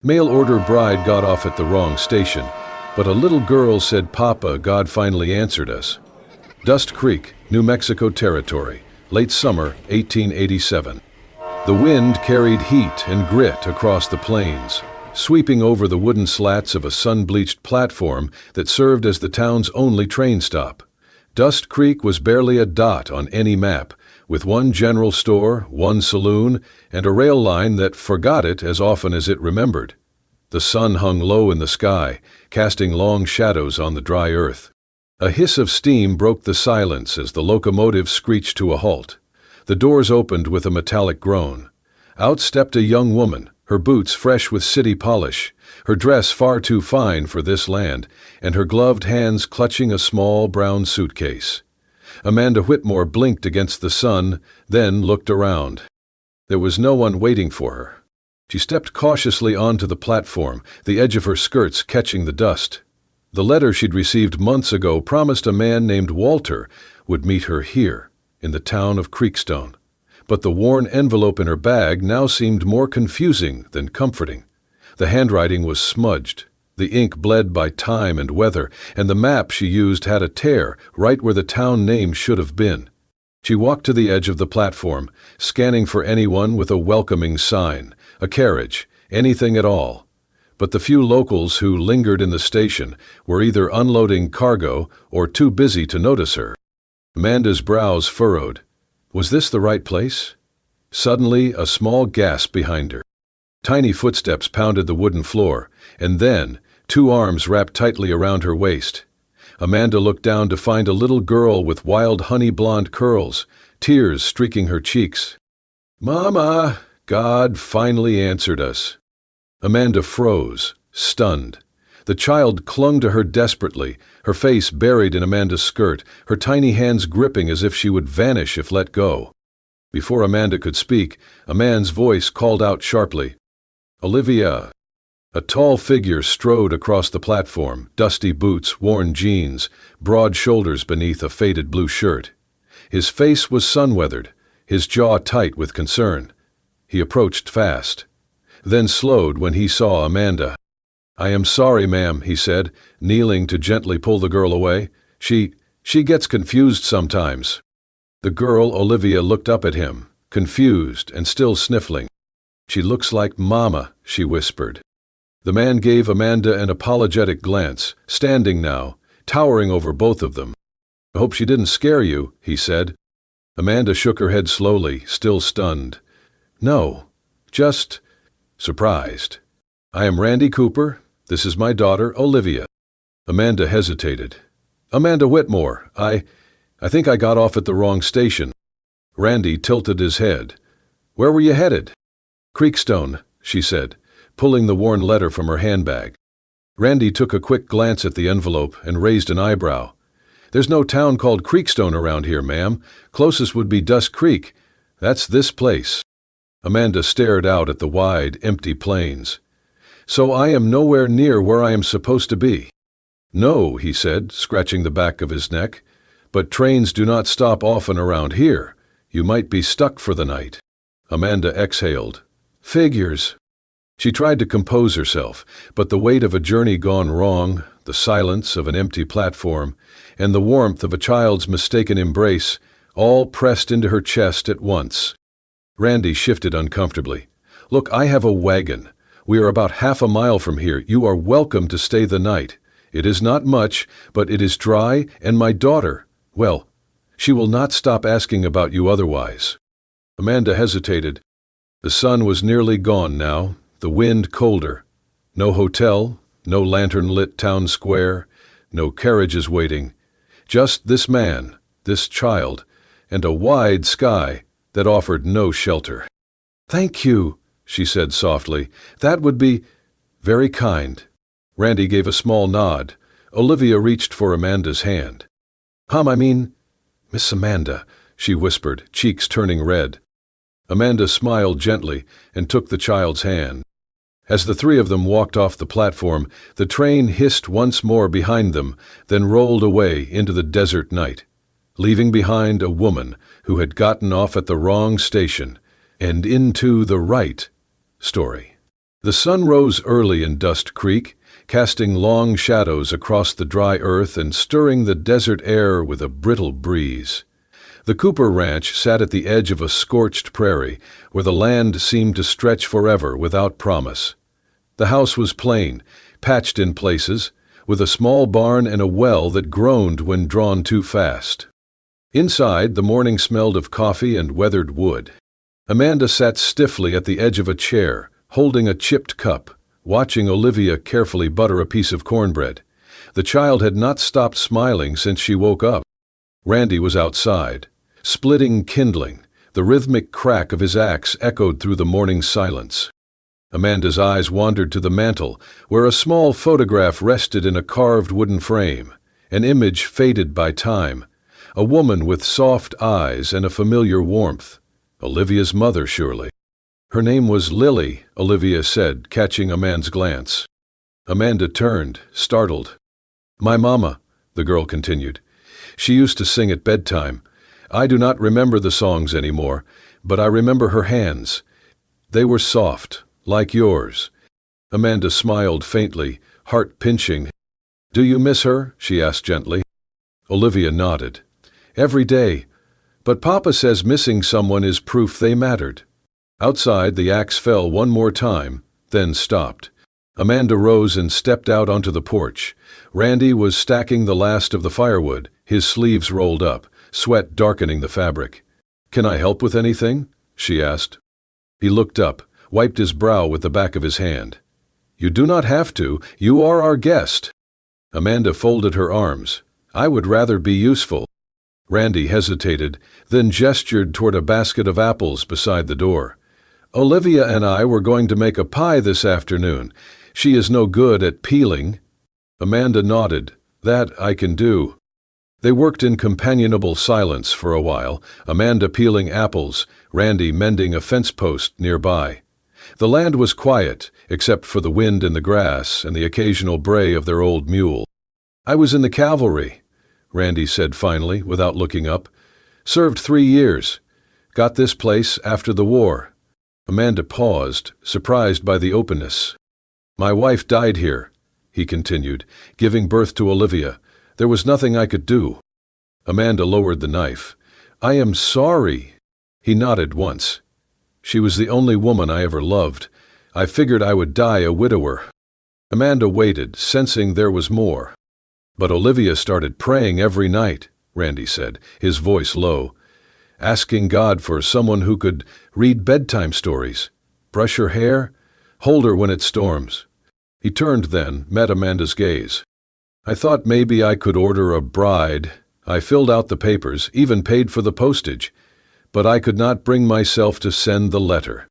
Mail-order bride got off at the wrong station, but a little girl said, "Papa, God finally answered us." Dust Creek, New Mexico Territory, late summer, 1887. The wind carried heat and grit across the plains, sweeping over the wooden slats of a sun-bleached platform that served as the town's only train stop. Dust Creek was barely a dot on any map, with one general store, one saloon, and a rail line that forgot it as often as it remembered. The sun hung low in the sky, casting long shadows on the dry earth. A hiss of steam broke the silence as the locomotive screeched to a halt. The doors opened with a metallic groan. Out stepped a young woman, her boots fresh with city polish, her dress far too fine for this land, and her gloved hands clutching a small brown suitcase. Amanda Whitmore blinked against the sun, then looked around. There was no one waiting for her. She stepped cautiously onto the platform, the edge of her skirts catching the dust. The letter she'd received months ago promised a man named Walter would meet her here, in the town of Creekstone. But the worn envelope in her bag now seemed more confusing than comforting. The handwriting was smudged. The ink bled by time and weather, and the map she used had a tear right where the town name should have been. She walked to the edge of the platform, scanning for anyone with a welcoming sign, a carriage, anything at all. But the few locals who lingered in the station were either unloading cargo or too busy to notice her. Amanda's brows furrowed. Was this the right place? Suddenly, a small gasp behind her. Tiny footsteps pounded the wooden floor, and then, two arms wrapped tightly around her waist. Amanda looked down to find a little girl with wild honey-blonde curls, tears streaking her cheeks. "Mama, God finally answered us." Amanda froze, stunned. The child clung to her desperately, her face buried in Amanda's skirt, her tiny hands gripping as if she would vanish if let go. Before Amanda could speak, a man's voice called out sharply, "Olivia." A tall figure strode across the platform, dusty boots, worn jeans, broad shoulders beneath a faded blue shirt. His face was sun-weathered, his jaw tight with concern. He approached fast, then slowed when he saw Amanda. "I am sorry, ma'am," he said, kneeling to gently pull the girl away. She gets confused sometimes." The girl, Olivia, looked up at him, confused and still sniffling. "She looks like Mama," she whispered. The man gave Amanda an apologetic glance, standing now, towering over both of them. "I hope she didn't scare you," he said. Amanda shook her head slowly, still stunned. "No, just surprised. I am Randy Cooper. This is my daughter, Olivia." Amanda hesitated. "Amanda Whitmore, I think I got off at the wrong station." Randy tilted his head. "Where were you headed?" "Creekstone," she said, pulling the worn letter from her handbag. Randy took a quick glance at the envelope and raised an eyebrow. "There's no town called Creekstone around here, ma'am. Closest would be Dust Creek. That's this place." Amanda stared out at the wide, empty plains. "So I am nowhere near where I am supposed to be." "No," he said, scratching the back of his neck. "But trains do not stop often around here. You might be stuck for the night." Amanda exhaled. "Figures." She tried to compose herself, but the weight of a journey gone wrong, the silence of an empty platform, and the warmth of a child's mistaken embrace all pressed into her chest at once. Randy shifted uncomfortably. "Look, I have a wagon. We are about half a mile from here. You are welcome to stay the night. It is not much, but it is dry, and my daughter, well, she will not stop asking about you otherwise." Amanda hesitated. The sun was nearly gone now, the wind colder. No hotel, no lantern-lit town square, no carriages waiting. Just this man, this child, and a wide sky that offered no shelter. "Thank you," she said softly. "That would be very kind." Randy gave a small nod. Olivia reached for Amanda's hand. I mean, Miss Amanda," she whispered, cheeks turning red. Amanda smiled gently and took the child's hand. As the three of them walked off the platform, the train hissed once more behind them, then rolled away into the desert night, leaving behind a woman who had gotten off at the wrong station and into the right story. The sun rose early in Dust Creek, casting long shadows across the dry earth and stirring the desert air with a brittle breeze. The Cooper Ranch sat at the edge of a scorched prairie, where the land seemed to stretch forever without promise. The house was plain, patched in places, with a small barn and a well that groaned when drawn too fast. Inside, the morning smelled of coffee and weathered wood. Amanda sat stiffly at the edge of a chair, holding a chipped cup, watching Olivia carefully butter a piece of cornbread. The child had not stopped smiling since she woke up. Randy was outside, splitting kindling. The rhythmic crack of his axe echoed through the morning silence. Amanda's eyes wandered to the mantel, where a small photograph rested in a carved wooden frame, an image faded by time, a woman with soft eyes and a familiar warmth. Olivia's mother, surely. Her name was Lily, Olivia said, catching Amanda's glance. Amanda turned, startled. "My mama," the girl continued. "She used to sing at bedtime. I do not remember the songs anymore, but I remember her hands. They were soft, like yours." Amanda smiled faintly, heart pinching. "Do you miss her?" she asked gently. Olivia nodded. "Every day. But Papa says missing someone is proof they mattered." Outside, the axe fell one more time, then stopped. Amanda rose and stepped out onto the porch. Randy was stacking the last of the firewood, his sleeves rolled up, sweat darkening the fabric. "Can I help with anything?" she asked. He looked up, wiped his brow with the back of his hand. "You do not have to. You are our guest." Amanda folded her arms. "I would rather be useful." Randy hesitated, then gestured toward a basket of apples beside the door. "Olivia and I were going to make a pie this afternoon. She is no good at peeling." Amanda nodded. "That I can do." They worked in companionable silence for a while, Amanda peeling apples, Randy mending a fence post nearby. The land was quiet, except for the wind in the grass and the occasional bray of their old mule. "I was in the cavalry," Randy said finally, without looking up. "Served 3 years. Got this place after the war." Amanda paused, surprised by the openness. "My wife died here," he continued, "giving birth to Olivia. There was nothing I could do." Amanda lowered the knife. "I am sorry." He nodded once. "She was the only woman I ever loved. I figured I would die a widower." Amanda waited, sensing there was more. "But Olivia started praying every night," Randy said, his voice low. "Asking God for someone who could read bedtime stories, brush her hair, hold her when it storms." He turned then, met Amanda's gaze. "I thought maybe I could order a bride. I filled out the papers, even paid for the postage, but I could not bring myself to send the letter."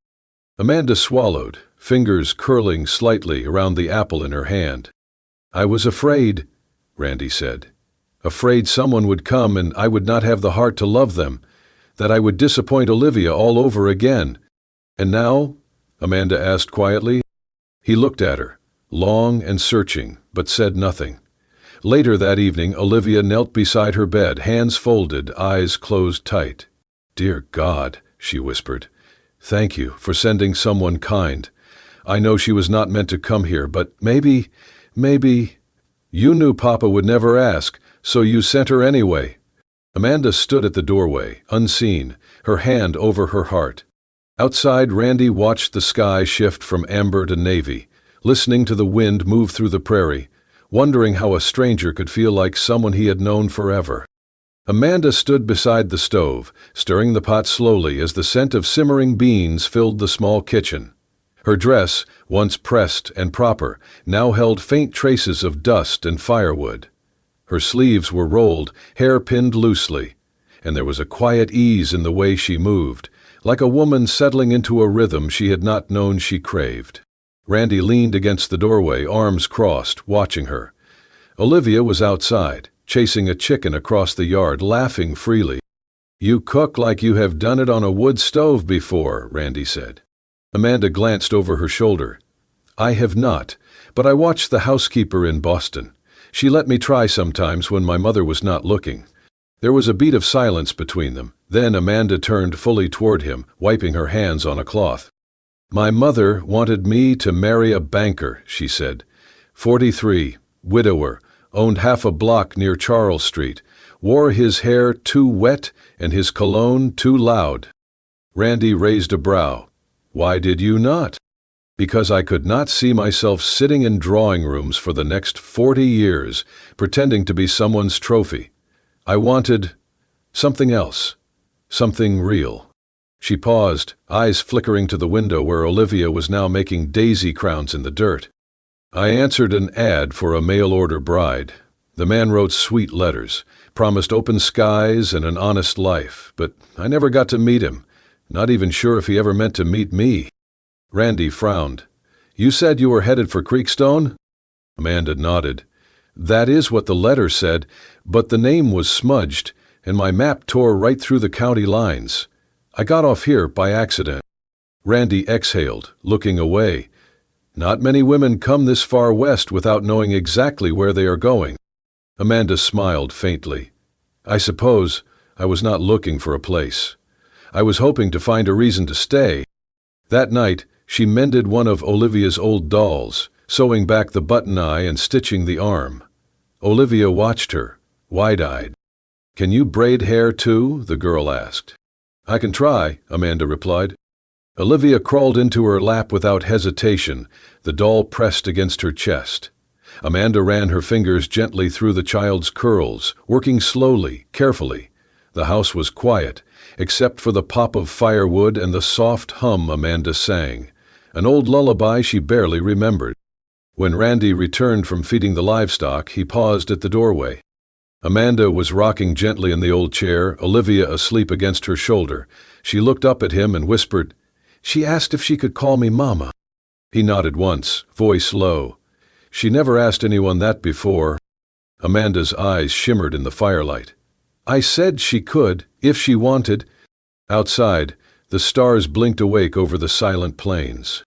Amanda swallowed, fingers curling slightly around the apple in her hand. "I was afraid," Randy said. "Afraid someone would come and I would not have the heart to love them, that I would disappoint Olivia all over again." "And now?" Amanda asked quietly. He looked at her, long and searching, but said nothing. Later that evening, Olivia knelt beside her bed, hands folded, eyes closed tight. "Dear God," she whispered, "thank you for sending someone kind. I know she was not meant to come here, but maybe, you knew Papa would never ask, so you sent her anyway." Amanda stood at the doorway, unseen, her hand over her heart. Outside, Randy watched the sky shift from amber to navy, listening to the wind move through the prairie, wondering how a stranger could feel like someone he had known forever. Amanda stood beside the stove, stirring the pot slowly as the scent of simmering beans filled the small kitchen. Her dress, once pressed and proper, now held faint traces of dust and firewood. Her sleeves were rolled, hair pinned loosely, and there was a quiet ease in the way she moved, like a woman settling into a rhythm she had not known she craved. Randy leaned against the doorway, arms crossed, watching her. Olivia was outside, chasing a chicken across the yard, laughing freely. "You cook like you have done it on a wood stove before," Randy said. Amanda glanced over her shoulder. "I have not, but I watched the housekeeper in Boston. She let me try sometimes when my mother was not looking." There was a beat of silence between them. Then Amanda turned fully toward him, wiping her hands on a cloth. My mother wanted me to marry a banker, she said. 43, widower, owned half a block near Charles Street, wore his hair too wet and his cologne too loud. Randy raised a brow. Why did you not? Because I could not see myself sitting in drawing rooms for the next 40 years, pretending to be someone's trophy. I wanted something else, something real. She paused, eyes flickering to the window where Olivia was now making daisy crowns in the dirt. I answered an ad for a mail-order bride. The man wrote sweet letters, promised open skies and an honest life, but I never got to meet him, not even sure if he ever meant to meet me. Randy frowned. You said you were headed for Creekstone? Amanda nodded. That is what the letter said, but the name was smudged, and my map tore right through the county lines. I got off here by accident. Randy exhaled, looking away. Not many women come this far west without knowing exactly where they are going. Amanda smiled faintly. I suppose I was not looking for a place. I was hoping to find a reason to stay. That night, she mended one of Olivia's old dolls, sewing back the button eye and stitching the arm. Olivia watched her, wide-eyed. Can you braid hair too? The girl asked. I can try, Amanda replied. Olivia crawled into her lap without hesitation, the doll pressed against her chest. Amanda ran her fingers gently through the child's curls, working slowly, carefully. The house was quiet, except for the pop of firewood and the soft hum Amanda sang, an old lullaby she barely remembered. When Randy returned from feeding the livestock, he paused at the doorway. Amanda was rocking gently in the old chair, Olivia asleep against her shoulder. She looked up at him and whispered, She asked if she could call me Mama. He nodded once, voice low. She never asked anyone that before. Amanda's eyes shimmered in the firelight. I said she could, if she wanted. Outside, the stars blinked awake over the silent plains.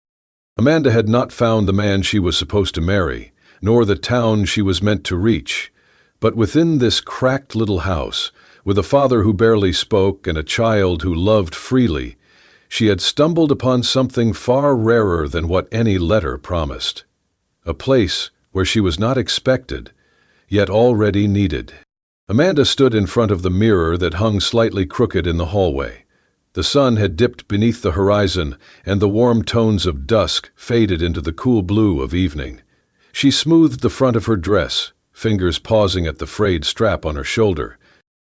Amanda had not found the man she was supposed to marry, nor the town she was meant to reach. But within this cracked little house, with a father who barely spoke and a child who loved freely, she had stumbled upon something far rarer than what any letter promised. A place where she was not expected, yet already needed. Amanda stood in front of the mirror that hung slightly crooked in the hallway. The sun had dipped beneath the horizon, and the warm tones of dusk faded into the cool blue of evening. She smoothed the front of her dress, fingers pausing at the frayed strap on her shoulder.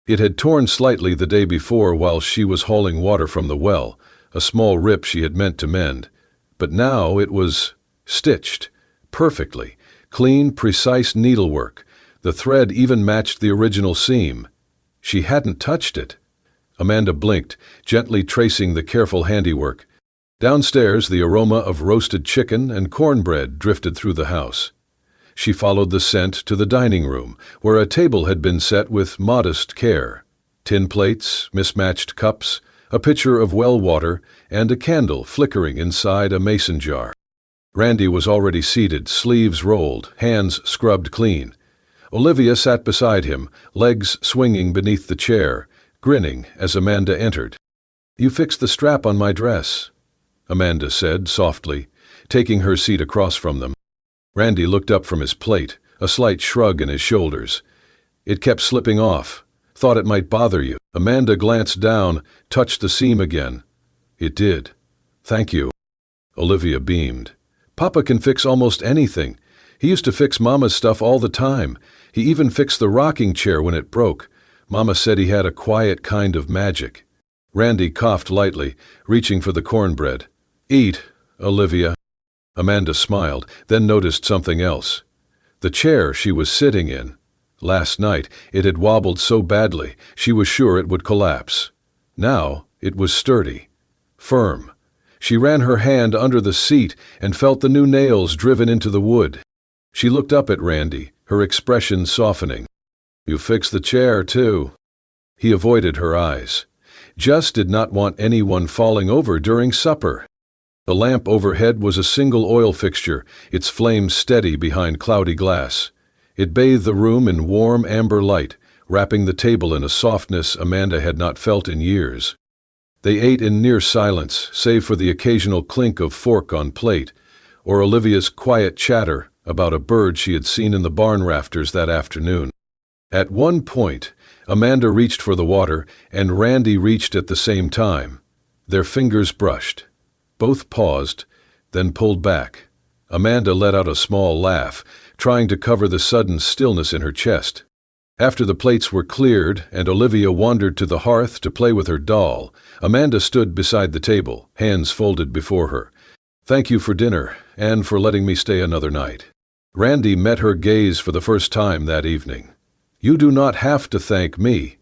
It had torn slightly the day before while she was hauling water from the well, a small rip she had meant to mend. But now it was stitched, perfectly, clean, precise needlework. The thread even matched the original seam. She hadn't touched it. Amanda blinked, gently tracing the careful handiwork. Downstairs, the aroma of roasted chicken and cornbread drifted through the house. She followed the scent to the dining room, where a table had been set with modest care. Tin plates, mismatched cups, a pitcher of well water, and a candle flickering inside a mason jar. Randy was already seated, sleeves rolled, hands scrubbed clean. Olivia sat beside him, legs swinging beneath the chair, grinning as Amanda entered. You fixed the strap on my dress, Amanda said softly, taking her seat across from them. Randy looked up from his plate, a slight shrug in his shoulders. It kept slipping off. Thought it might bother you. Amanda glanced down, touched the seam again. It did. Thank you. Olivia beamed. Papa can fix almost anything. He used to fix Mama's stuff all the time. He even fixed the rocking chair when it broke. Mama said he had a quiet kind of magic. Randy coughed lightly, reaching for the cornbread. Eat, Olivia. Amanda smiled, then noticed something else. The chair she was sitting in. Last night, it had wobbled so badly, she was sure it would collapse. Now, it was sturdy, firm. She ran her hand under the seat and felt the new nails driven into the wood. She looked up at Randy, her expression softening. You fixed the chair, too. He avoided her eyes. Just did not want anyone falling over during supper. The lamp overhead was a single oil fixture, its flame steady behind cloudy glass. It bathed the room in warm amber light, wrapping the table in a softness Amanda had not felt in years. They ate in near silence, save for the occasional clink of fork on plate, or Olivia's quiet chatter about a bird she had seen in the barn rafters that afternoon. At one point, Amanda reached for the water, and Randy reached at the same time. Their fingers brushed. Both paused, then pulled back. Amanda let out a small laugh, trying to cover the sudden stillness in her chest. After the plates were cleared and Olivia wandered to the hearth to play with her doll, Amanda stood beside the table, hands folded before her. "Thank you for dinner, and for letting me stay another night." Randy met her gaze for the first time that evening. "You do not have to thank me.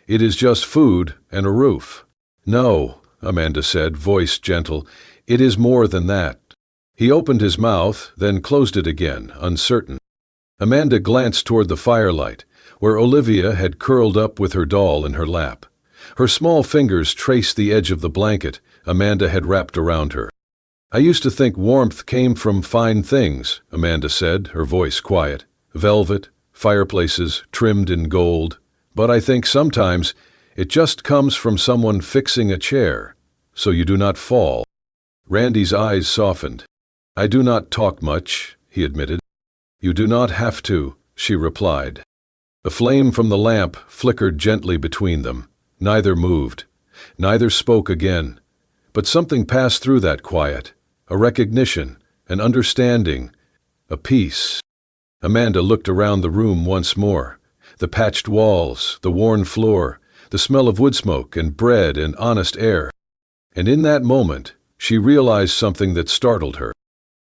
It is just food and a roof." "No," Amanda said, voice gentle. "It is more than that." He opened his mouth, then closed it again, uncertain. Amanda glanced toward the firelight, where Olivia had curled up with her doll in her lap. Her small fingers traced the edge of the blanket Amanda had wrapped around her. "I used to think warmth came from fine things," Amanda said, her voice quiet. "Velvet, fireplaces trimmed in gold. But I think sometimes it just comes from someone fixing a chair, so you do not fall." Randy's eyes softened. "I do not talk much," he admitted. "You do not have to," she replied. The flame from the lamp flickered gently between them. Neither moved. Neither spoke again. But something passed through that quiet. A recognition, an understanding, a peace. Amanda looked around the room once more. The patched walls, the worn floor, the smell of wood smoke and bread and honest air. And in that moment, she realized something that startled her.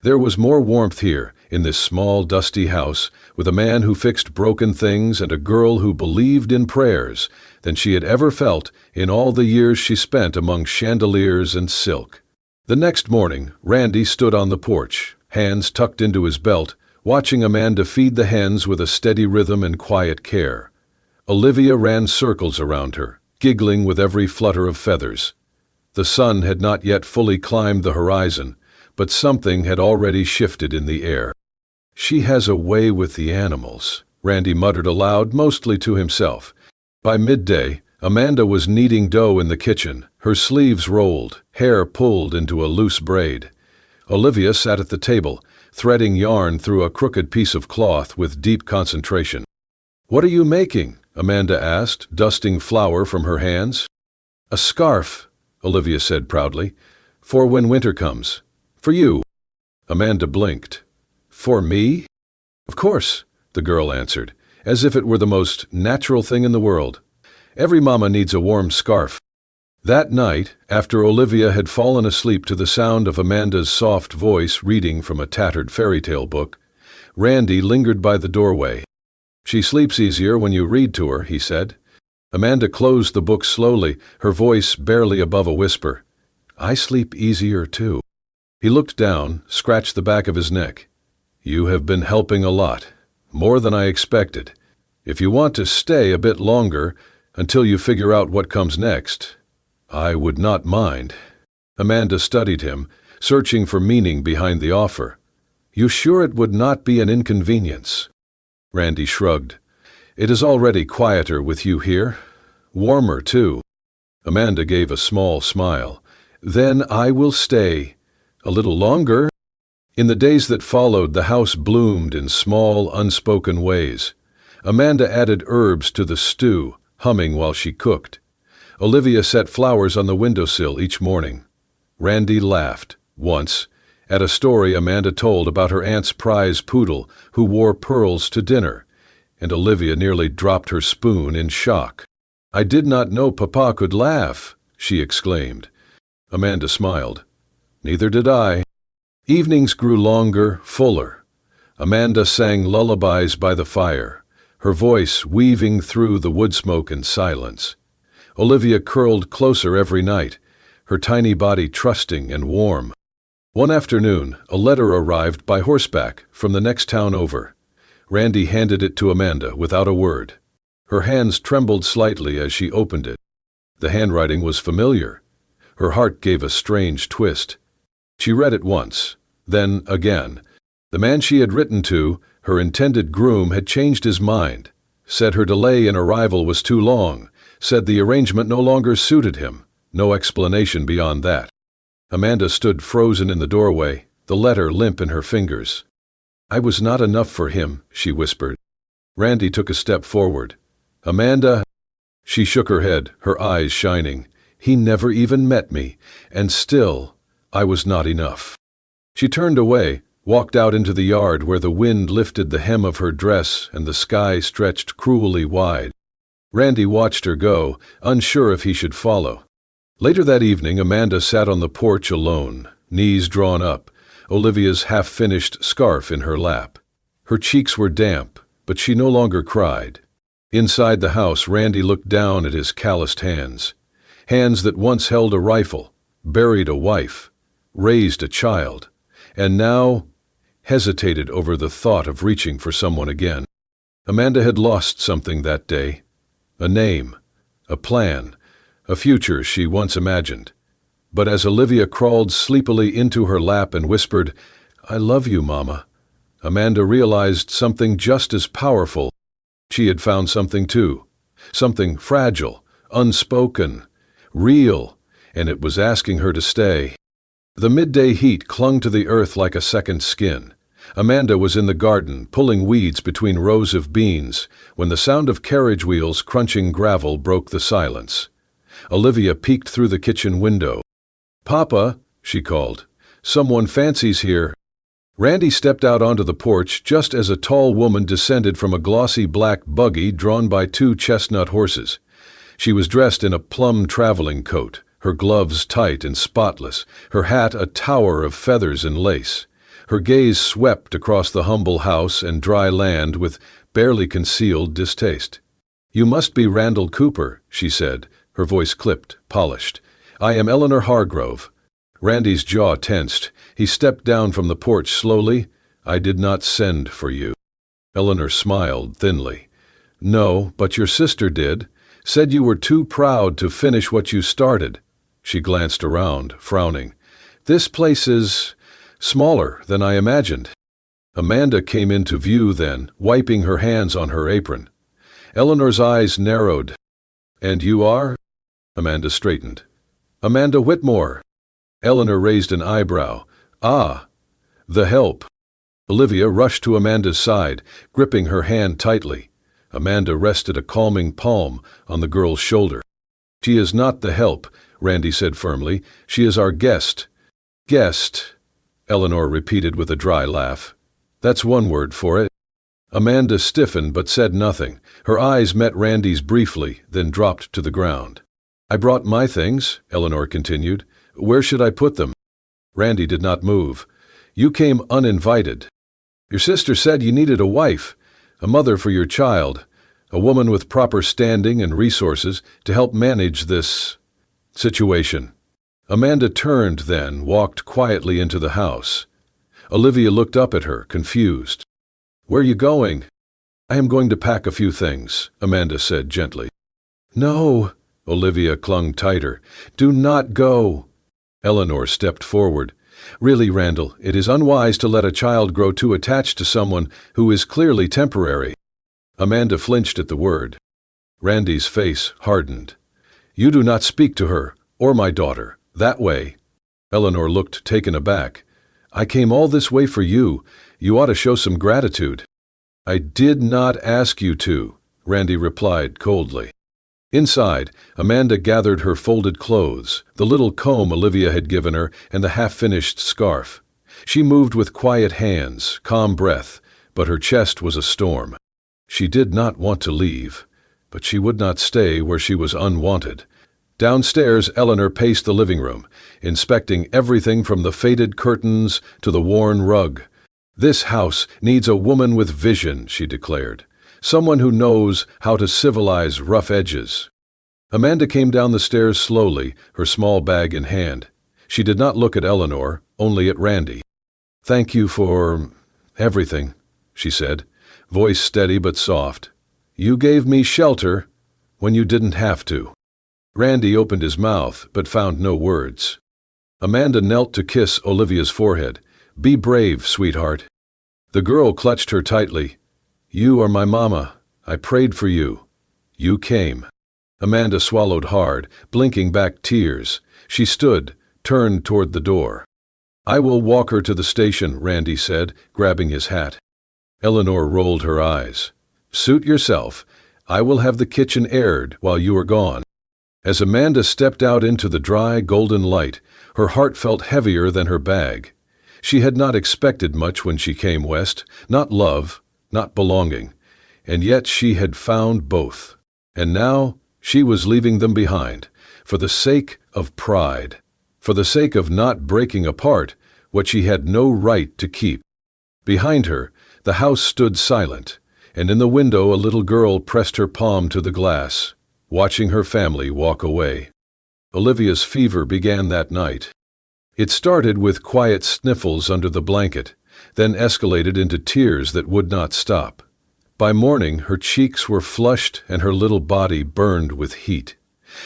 There was more warmth here, in this small, dusty house, with a man who fixed broken things and a girl who believed in prayers, than she had ever felt in all the years she spent among chandeliers and silk. The next morning, Randy stood on the porch, hands tucked into his belt, watching Amanda feed the hens with a steady rhythm and quiet care. Olivia ran circles around her, giggling with every flutter of feathers. The sun had not yet fully climbed the horizon, but something had already shifted in the air. "She has a way with the animals," Randy muttered aloud, mostly to himself. By midday, Amanda was kneading dough in the kitchen, her sleeves rolled, hair pulled into a loose braid. Olivia sat at the table, threading yarn through a crooked piece of cloth with deep concentration. "What are you making?" Amanda asked, dusting flour from her hands. "A scarf," Olivia said proudly, "for when winter comes. For you." Amanda blinked. "For me?" "Of course," the girl answered, as if it were the most natural thing in the world. "Every mama needs a warm scarf." That night, after Olivia had fallen asleep to the sound of Amanda's soft voice reading from a tattered fairy tale book, Randy lingered by the doorway. "She sleeps easier when you read to her," he said. Amanda closed the book slowly, her voice barely above a whisper. "I sleep easier too." He looked down, scratched the back of his neck. "You have been helping a lot, more than I expected. If you want to stay a bit longer, until you figure out what comes next, I would not mind." Amanda studied him, searching for meaning behind the offer. "You sure it would not be an inconvenience?" Randy shrugged. "It is already quieter with you here. Warmer, too." Amanda gave a small smile. "Then I will stay. A little longer." In the days that followed, the house bloomed in small, unspoken ways. Amanda added herbs to the stew, humming while she cooked. Olivia set flowers on the windowsill each morning. Randy laughed, once, at a story Amanda told about her aunt's prize poodle who wore pearls to dinner, and Olivia nearly dropped her spoon in shock. "I did not know Papa could laugh," she exclaimed. Amanda smiled. "Neither did I." Evenings grew longer, fuller. Amanda sang lullabies by the fire, her voice weaving through the wood smoke and silence. Olivia curled closer every night, her tiny body trusting and warm. One afternoon, a letter arrived by horseback from the next town over. Randy handed it to Amanda without a word. Her hands trembled slightly as she opened it. The handwriting was familiar. Her heart gave a strange twist. She read it once, then again. The man she had written to, her intended groom, had changed his mind, said her delay in arrival was too long, said the arrangement no longer suited him. No explanation beyond that. Amanda stood frozen in the doorway, the letter limp in her fingers. "I was not enough for him," she whispered. Randy took a step forward. "Amanda." She shook her head, her eyes shining. "He never even met me, and still, I was not enough." She turned away, walked out into the yard where the wind lifted the hem of her dress and the sky stretched cruelly wide. Randy watched her go, unsure if he should follow. Later that evening, Amanda sat on the porch alone, knees drawn up, Olivia's half-finished scarf in her lap. Her cheeks were damp, but she no longer cried. Inside the house, Randy looked down at his calloused hands. Hands that once held a rifle, buried a wife, raised a child, and now hesitated over the thought of reaching for someone again. Amanda had lost something that day. A name, a plan, a future she once imagined. But as Olivia crawled sleepily into her lap and whispered, "I love you, Mama," Amanda realized something just as powerful. She had found something too. Something fragile, unspoken, real, and it was asking her to stay. The midday heat clung to the earth like a second skin. Amanda was in the garden, pulling weeds between rows of beans, when the sound of carriage wheels crunching gravel broke the silence. Olivia peeked through the kitchen window. "Papa," she called, "someone fancy's here." Randy stepped out onto the porch just as a tall woman descended from a glossy black buggy drawn by two chestnut horses. She was dressed in a plum traveling coat, her gloves tight and spotless, her hat a tower of feathers and lace. Her gaze swept across the humble house and dry land with barely concealed distaste. "You must be Randall Cooper," she said, her voice clipped, polished. "I am Eleanor Hargrove." Randy's jaw tensed. He stepped down from the porch slowly. "I did not send for you." Eleanor smiled thinly. "No, but your sister did. Said you were too proud to finish what you started." She glanced around, frowning. "This place is smaller than I imagined." Amanda came into view then, wiping her hands on her apron. Eleanor's eyes narrowed. "And you are?" Amanda straightened. "Amanda Whitmore." Eleanor raised an eyebrow. "Ah, the help." Olivia rushed to Amanda's side, gripping her hand tightly. Amanda rested a calming palm on the girl's shoulder. "She is not the help," Randy said firmly. "She is our guest." "Guest," Eleanor repeated with a dry laugh. "That's one word for it." Amanda stiffened but said nothing. Her eyes met Randy's briefly, then dropped to the ground. "I brought my things," Eleanor continued. "Where should I put them?" Randy did not move. "You came uninvited. Your sister said you needed a wife, a mother for your child, a woman with proper standing and resources to help manage this situation." Amanda turned then, walked quietly into the house. Olivia looked up at her, confused. "Where are you going?" "I am going to pack a few things," Amanda said gently. "No," Olivia clung tighter. "Do not go." Eleanor stepped forward. "Really, Randall, it is unwise to let a child grow too attached to someone who is clearly temporary." Amanda flinched at the word. Randy's face hardened. "You do not speak to her, or my daughter, that way." Eleanor looked taken aback. "I came all this way for you. You ought to show some gratitude." "I did not ask you to," Randy replied coldly. Inside, Amanda gathered her folded clothes, the little comb Olivia had given her, and the half-finished scarf. She moved with quiet hands, calm breath, but her chest was a storm. She did not want to leave, but she would not stay where she was unwanted. Downstairs, Eleanor paced the living room, inspecting everything from the faded curtains to the worn rug. "This house needs a woman with vision," she declared. "Someone who knows how to civilize rough edges." Amanda came down the stairs slowly, her small bag in hand. She did not look at Eleanor, only at Randy. "Thank you for everything," she said, voice steady but soft. "You gave me shelter when you didn't have to." Randy opened his mouth, but found no words. Amanda knelt to kiss Olivia's forehead. "Be brave, sweetheart." The girl clutched her tightly. "You are my mama. I prayed for you. You came." Amanda swallowed hard, blinking back tears. She stood, turned toward the door. "I will walk her to the station," Randy said, grabbing his hat. Eleanor rolled her eyes. "Suit yourself. I will have the kitchen aired while you are gone." As Amanda stepped out into the dry, golden light, her heart felt heavier than her bag. She had not expected much when she came west, not love, not belonging, and yet she had found both. And now she was leaving them behind, for the sake of pride, for the sake of not breaking apart what she had no right to keep. Behind her, the house stood silent, and in the window a little girl pressed her palm to the glass, watching her family walk away. Olivia's fever began that night. It started with quiet sniffles under the blanket, then escalated into tears that would not stop. By morning, her cheeks were flushed and her little body burned with heat.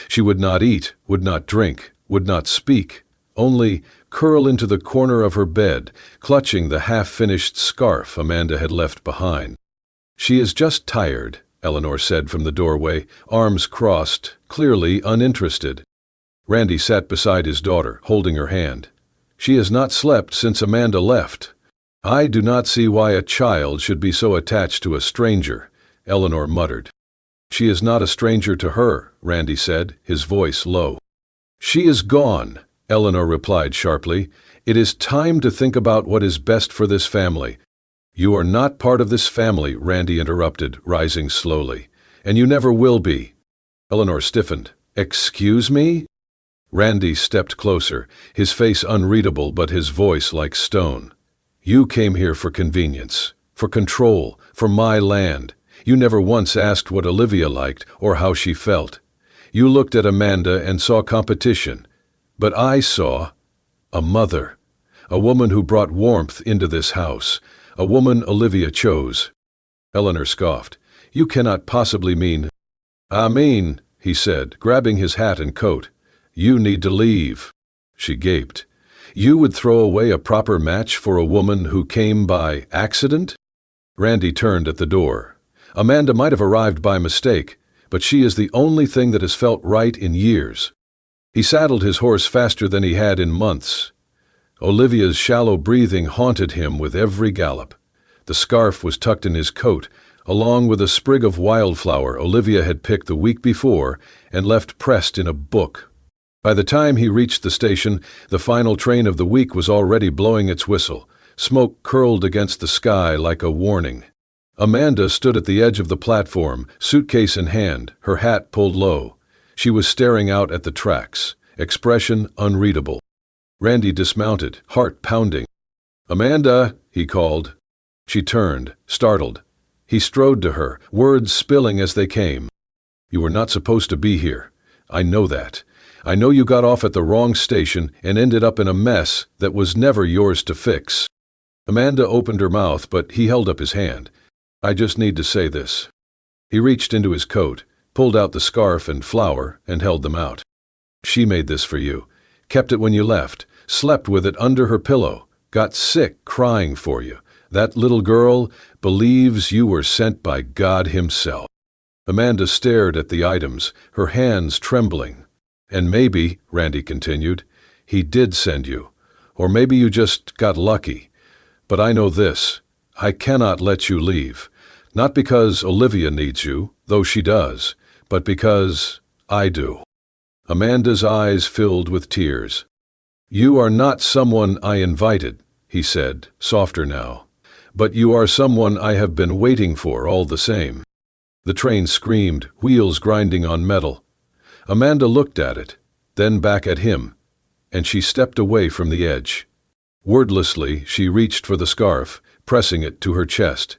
She would not eat, would not drink, would not speak, only curl into the corner of her bed, clutching the half-finished scarf Amanda had left behind. "She is just tired," Eleanor said from the doorway, arms crossed, clearly uninterested. Randy sat beside his daughter, holding her hand. "She has not slept since Amanda left." "I do not see why a child should be so attached to a stranger," Eleanor muttered. "She is not a stranger to her," Randy said, his voice low. "She is gone," Eleanor replied sharply. "It is time to think about what is best for this family." "You are not part of this family," Randy interrupted, rising slowly. "And you never will be." Eleanor stiffened. "Excuse me?" Randy stepped closer, his face unreadable but his voice like stone. "You came here for convenience, for control, for my land. You never once asked what Olivia liked or how she felt. You looked at Amanda and saw competition. But I saw a mother, a woman who brought warmth into this house, a woman Olivia chose." Eleanor scoffed. "You cannot possibly mean—" "I mean," he said, grabbing his hat and coat, "you need to leave." She gaped. "You would throw away a proper match for a woman who came by accident?" Randy turned at the door. "Amanda might have arrived by mistake, but she is the only thing that has felt right in years." He saddled his horse faster than he had in months. Olivia's shallow breathing haunted him with every gallop. The scarf was tucked in his coat, along with a sprig of wildflower Olivia had picked the week before and left pressed in a book. By the time he reached the station, the final train of the week was already blowing its whistle. Smoke curled against the sky like a warning. Amanda stood at the edge of the platform, suitcase in hand, her hat pulled low. She was staring out at the tracks, expression unreadable. Randy dismounted, heart pounding. "Amanda," he called. She turned, startled. He strode to her, words spilling as they came. "You were not supposed to be here. I know that. I know you got off at the wrong station and ended up in a mess that was never yours to fix." Amanda opened her mouth, but he held up his hand. "I just need to say this." He reached into his coat, pulled out the scarf and flower, and held them out. "She made this for you, kept it when you left, slept with it under her pillow, got sick crying for you. That little girl believes you were sent by God himself." Amanda stared at the items, her hands trembling. "And maybe," Randy continued, "he did send you. Or maybe you just got lucky. But I know this. I cannot let you leave. Not because Olivia needs you, though she does, but because I do." Amanda's eyes filled with tears. "You are not someone I invited," he said, softer now. "But you are someone I have been waiting for all the same." The train screamed, wheels grinding on metal. Amanda looked at it, then back at him, and she stepped away from the edge. Wordlessly, she reached for the scarf, pressing it to her chest.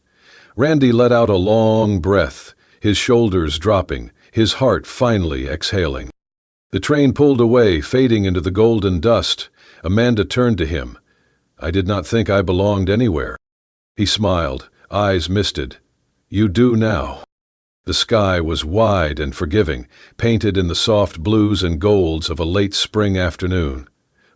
Randy let out a long breath, his shoulders dropping, his heart finally exhaling. The train pulled away, fading into the golden dust. Amanda turned to him. "I did not think I belonged anywhere." He smiled, eyes misted. "You do now." The sky was wide and forgiving, painted in the soft blues and golds of a late spring afternoon.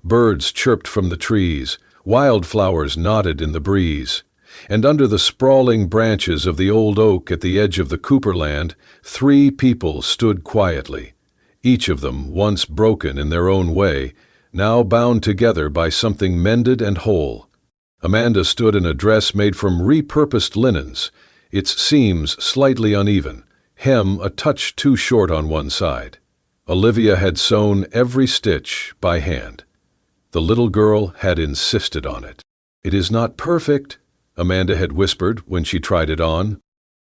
Birds chirped from the trees, wildflowers nodded in the breeze. And under the sprawling branches of the old oak at the edge of the Cooperland, 3 people stood quietly, each of them once broken in their own way, now bound together by something mended and whole. Amanda stood in a dress made from repurposed linens, its seams slightly uneven, hem a touch too short on one side. Olivia had sewn every stitch by hand. The little girl had insisted on it. "It is not perfect," Amanda had whispered when she tried it on.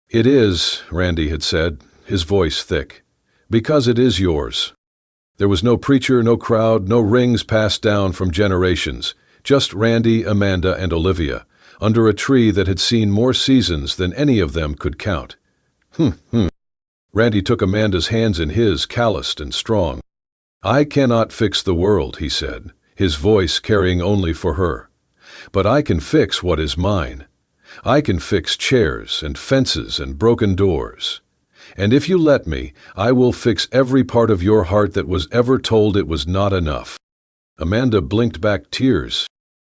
"It is," Randy had said, his voice thick, "because it is yours." There was no preacher, no crowd, no rings passed down from generations, just Randy, Amanda, and Olivia, under a tree that had seen more seasons than any of them could count. Randy took Amanda's hands in his, calloused and strong. "I cannot fix the world," he said, his voice carrying only for her. "But I can fix what is mine. I can fix chairs and fences and broken doors. And if you let me, I will fix every part of your heart that was ever told it was not enough." Amanda blinked back tears.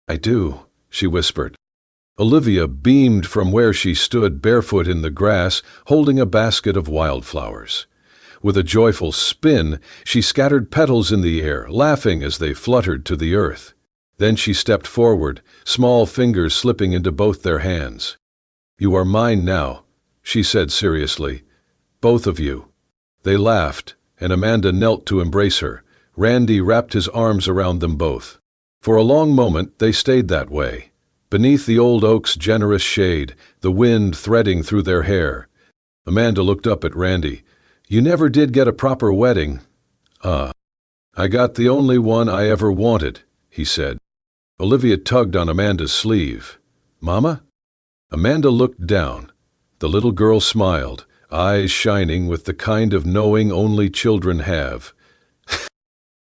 "I do," she whispered. Olivia beamed from where she stood barefoot in the grass, holding a basket of wildflowers. With a joyful spin, she scattered petals in the air, laughing as they fluttered to the earth. Then she stepped forward, small fingers slipping into both their hands. "You are mine now," she said seriously. "Both of you." They laughed, and Amanda knelt to embrace her. Randy wrapped his arms around them both. For a long moment they stayed that way, beneath the old oak's generous shade, the wind threading through their hair. Amanda looked up at Randy. "You never did get a proper wedding." "I got the only one I ever wanted," he said. Olivia tugged on Amanda's sleeve. "Mama?" Amanda looked down. The little girl smiled, eyes shining with the kind of knowing only children have.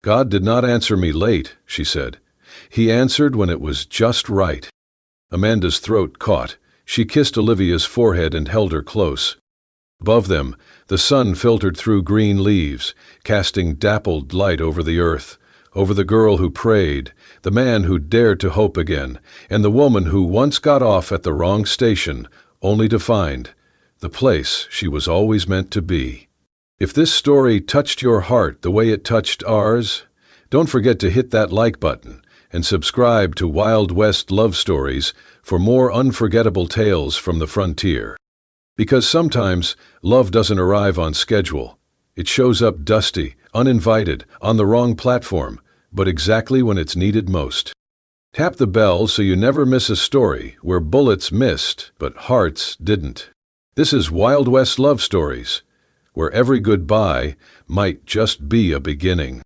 "God did not answer me late," she said. "He answered when it was just right." Amanda's throat caught. She kissed Olivia's forehead and held her close. Above them, the sun filtered through green leaves, casting dappled light over the earth, over the girl who prayed, the man who dared to hope again, and the woman who once got off at the wrong station, only to find the place she was always meant to be. If this story touched your heart the way it touched ours, don't forget to hit that like button and subscribe to Wild West Love Stories for more unforgettable tales from the frontier. Because sometimes love doesn't arrive on schedule. It shows up dusty, uninvited, on the wrong platform, but exactly when it's needed most. Tap the bell so you never miss a story where bullets missed but hearts didn't. This is Wild West Love Stories, where every goodbye might just be a beginning.